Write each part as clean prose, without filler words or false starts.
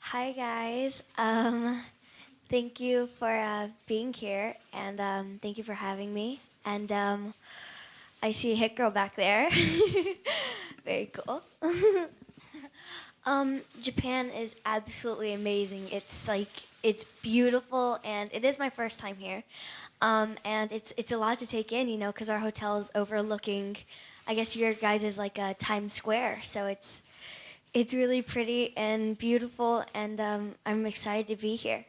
Hi guys. Thank you for being here, and thank you for having me. And I see a hit girl back there. Very cool. Japan is absolutely amazing. It's beautiful, and it is my first time here. And it's a lot to take in, because our hotel is overlooking, I guess your guys is like Times Square, so it's really pretty and beautiful, and I'm excited to be here.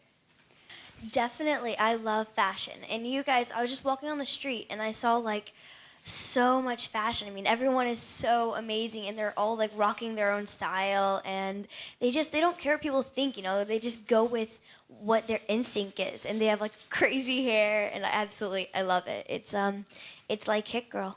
Definitely, I love fashion. And you guys, I was just walking on the street and I saw like so much fashion. I mean, everyone is so amazing and they're all like rocking their own style, and they don't care what people think, They just go with what their instinct is, and they have like crazy hair, and I love it. It's like Hit Girl.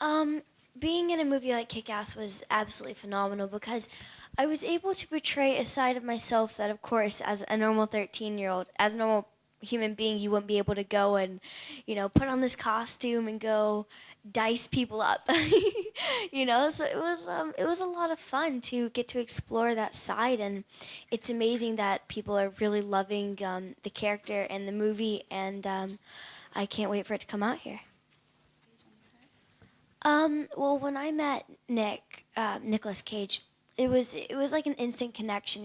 Um, Being in a movie like Kick-Ass was absolutely phenomenal because I was able to portray a side of myself that, of course, as a normal 13-year-old, as a normal human being, you wouldn't be able to go and, put on this costume and go dice people up. So it was a lot of fun to get to explore that side, and it's amazing that people are really loving the character and the movie, and I can't wait for it to come out here. Well, when I met Nicolas Cage, it was like an instant connection.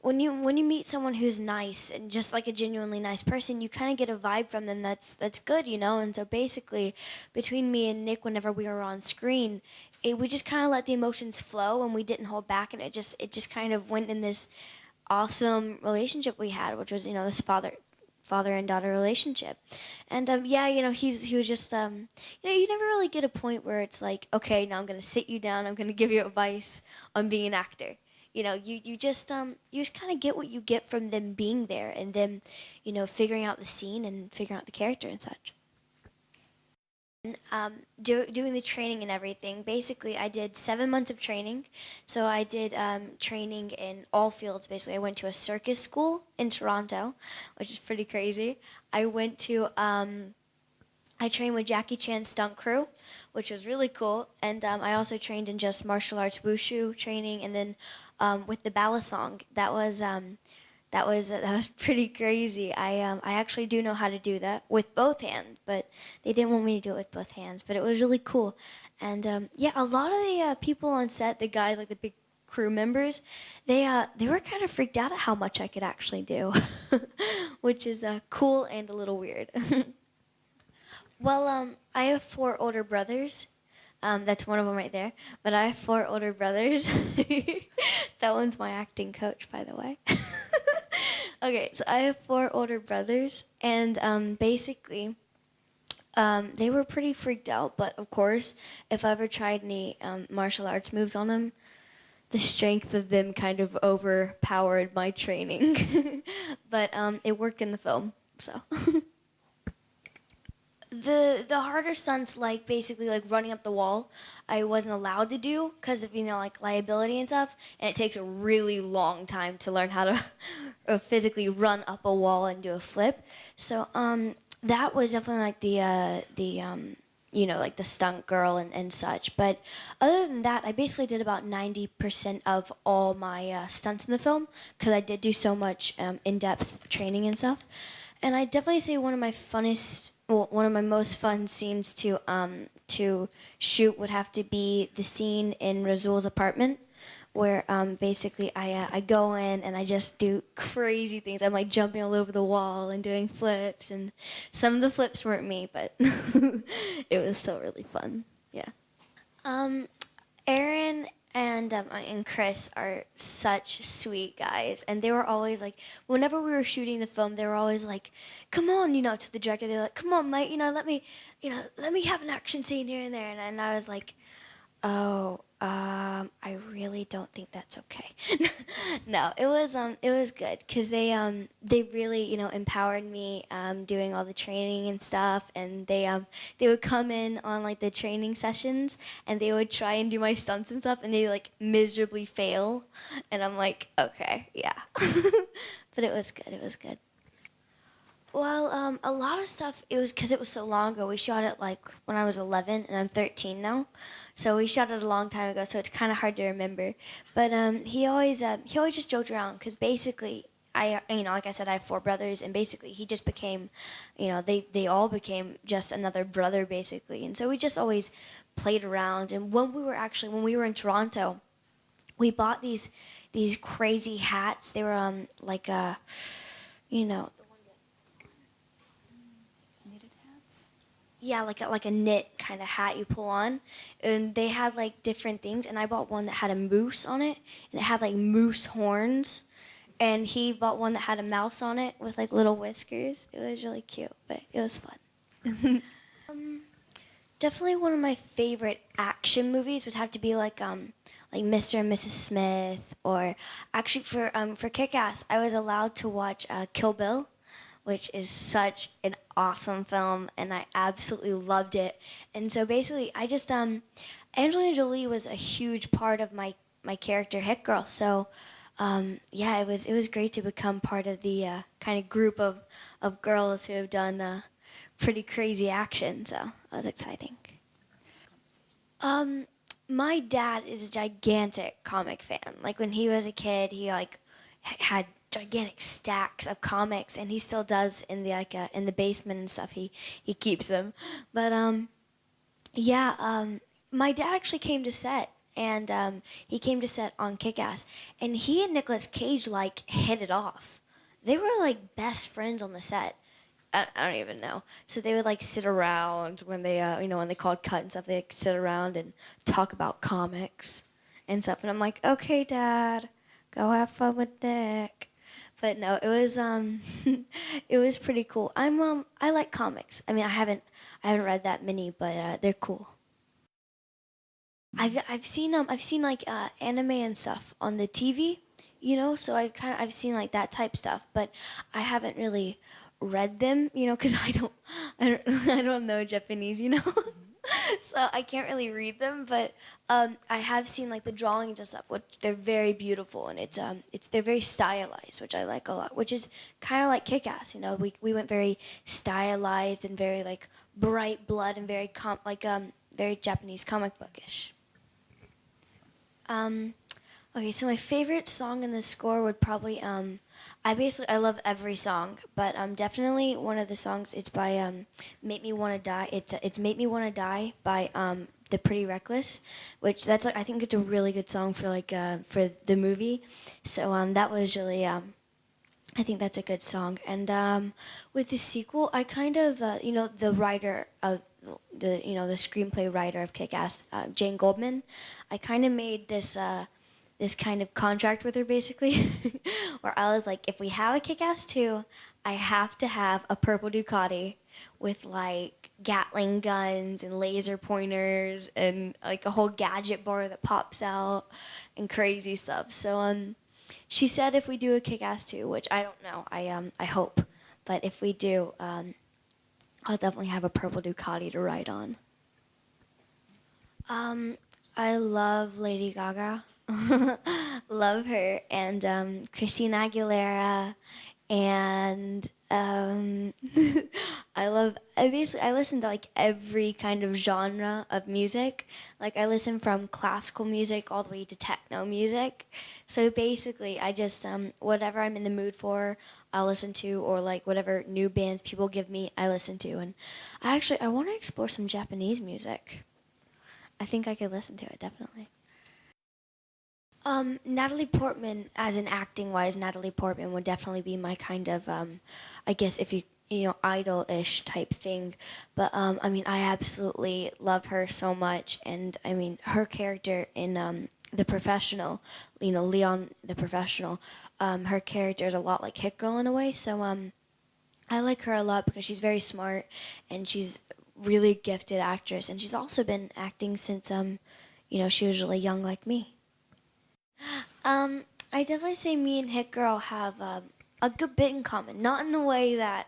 When you meet someone who's nice and just like a genuinely nice person, you kind of get a vibe from them that's good. And so basically, between me and Nick, whenever we were on screen, we just kind of let the emotions flow and we didn't hold back, and it just kind of went in this awesome relationship we had, which was this father and daughter relationship. And yeah, he was just you never really get a point where it's like, okay, now I'm gonna sit you down, I'm gonna give you advice on being an actor. You just kind of get what you get from them being there, and them figuring out the scene and figuring out the character and such. Doing the training and everything. Basically, I did 7 months of training. So I did training in all fields. Basically, I went to a circus school in Toronto, which is pretty crazy. I trained with Jackie Chan's stunt crew, which was really cool. And I also trained in just martial arts wushu training, and then with the balisong. That was pretty crazy. I actually do know how to do that with both hands, but they didn't want me to do it with both hands. But it was really cool, and yeah, a lot of the people on set, the guys, like the big crew members, they were kind of freaked out at how much I could actually do, which is cool and a little weird. Well, I have four older brothers. That's one of them right there. But I have four older brothers. That one's my acting coach, by the way. Okay, so I have four older brothers, and basically, they were pretty freaked out. But of course, if I ever tried any martial arts moves on them, the strength of them kind of overpowered my training. But it worked in the film, so. The harder stunts, like basically like running up the wall, I wasn't allowed to do because of like liability and stuff, and it takes a really long time to learn how to physically run up a wall and do a flip. So that was definitely like like the stunt girl and such. But other than that, I basically did about 90% of all my stunts in the film because I did do so much in-depth training and stuff. And I definitely say one of my most fun scenes to shoot would have to be the scene in Razul's apartment, where basically I go in and I just do crazy things. I'm like jumping all over the wall and doing flips, and some of the flips weren't me, but it was still really fun. Yeah. Um, Aaron and Chris are such sweet guys, and they were always like, whenever we were shooting the film, they were always like, "Come on," to the director. They were like, "Come on, mate, let me have an action scene here and there." And I was like, "Oh, I really don't think that's okay." No, it was good because they really empowered me doing all the training and stuff, and they would come in on like the training sessions and they would try and do my stunts and stuff, and they like miserably fail, and I'm like, okay, yeah. But it was good. It was good. Well, a lot of stuff. It was because it was so long ago. We shot it like when I was 11, and I'm 13 now, so we shot it a long time ago. So it's kind of hard to remember. But he always just joked around because basically like I said, I have four brothers, and basically he just became, they all became just another brother basically, and so we just always played around. And when we were in Toronto, we bought these crazy hats. They were like you know Knitted hats? yeah, like a knit kind of hat you pull on, and they had like different things. And I bought one that had a moose on it, and it had like moose horns. And he bought one that had a mouse on it with like little whiskers. It was really cute, but it was fun. Definitely one of my favorite action movies would have to be like Mr. and Mrs. Smith, or actually for Kick-Ass, I was allowed to watch Kill Bill, which is such an awesome film, and I absolutely loved it. And so basically, Angelina Jolie was a huge part of my character Hit Girl. So yeah, it was great to become part of the kind of group of girls who have done pretty crazy action. So that was exciting. Um, my dad is a gigantic comic fan. Like when he was a kid, he like had gigantic stacks of comics, and he still does in the basement and stuff. He keeps them, but yeah, my dad actually came to set, and he came to set on Kick-Ass, and he and Nicolas Cage like hit it off. They were like best friends on the set. I don't even know. So they would like sit around when they, when they called cut and stuff. They would sit around and talk about comics and stuff. And I'm like, okay, Dad, go have fun with Nick. But no, it was it was pretty cool. I like comics. I mean, I haven't read that many, but they're cool. I've seen like anime and stuff on the TV, so I've seen like that type stuff, but I haven't really read them, because I don't know Japanese. So I can't really read them, but I have seen like the drawings and stuff, which they're very beautiful, and they're very stylized, which I like a lot, which is kind of like Kick-Ass. We went very stylized and very like bright blood and very Japanese comic bookish. Um, okay, so my favorite song in the score would probably I love every song, but definitely one of the songs, it's by Make Me Wanna Die. It's Make Me Wanna Die by The Pretty Reckless, which that's like, I think it's a really good song for the movie. So that was really I think that's a good song. And with the sequel, I kind of the writer of the screenplay writer of Kick-Ass, Jane Goldman, I kind of made this kind of contract with her basically, where I was like, if we have a Kick-Ass 2, I have to have a purple Ducati with like Gatling guns and laser pointers and like a whole gadget bar that pops out and crazy stuff. So she said if we do a Kick-Ass 2, which I don't know, I hope, but if we do, I'll definitely have a purple Ducati to ride on. I love Lady Gaga. Love her, and Christina Aguilera, and I listen to like every kind of genre of music. Like I listen from classical music all the way to techno music. So basically, I just whatever I'm in the mood for, I'll listen to, or like whatever new bands people give me, I listen to. And I want to explore some Japanese music. I think I could listen to it definitely. Natalie Portman, as in acting wise, Natalie Portman would definitely be my kind of, I guess if idol-ish type thing. But I mean, I absolutely love her so much, and I mean, her character in The Professional, Leon the Professional, her character is a lot like Hit Girl in a way. So I like her a lot because she's very smart, and she's really gifted actress, and she's also been acting since she was really young like me. I definitely say me and Hit Girl have a good bit in common. Not in the way that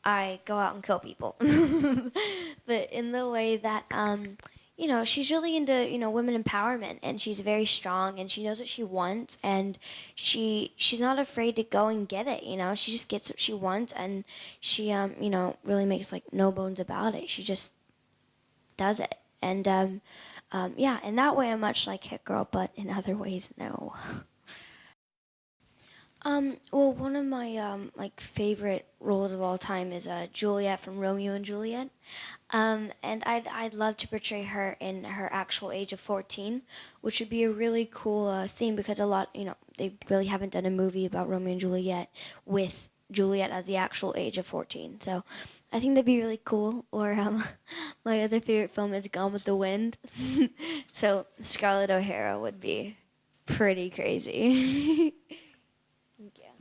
I go out and kill people, but in the way that she's really into, women empowerment, and she's very strong, and she knows what she wants, and she's not afraid to go and get it. She just gets what she wants, and she really makes like no bones about it. She just does it, and yeah, in that way I'm much like Hit Girl, but in other ways, no. Well, one of my like favorite roles of all time is Juliet from Romeo and Juliet, and I'd love to portray her in her actual age of 14, which would be a really cool theme, because a lot, they really haven't done a movie about Romeo and Juliet with Juliet as the actual age of 14. So I think that'd be really cool. Or my other favorite film is Gone with the Wind. So Scarlett O'Hara would be pretty crazy. Yeah.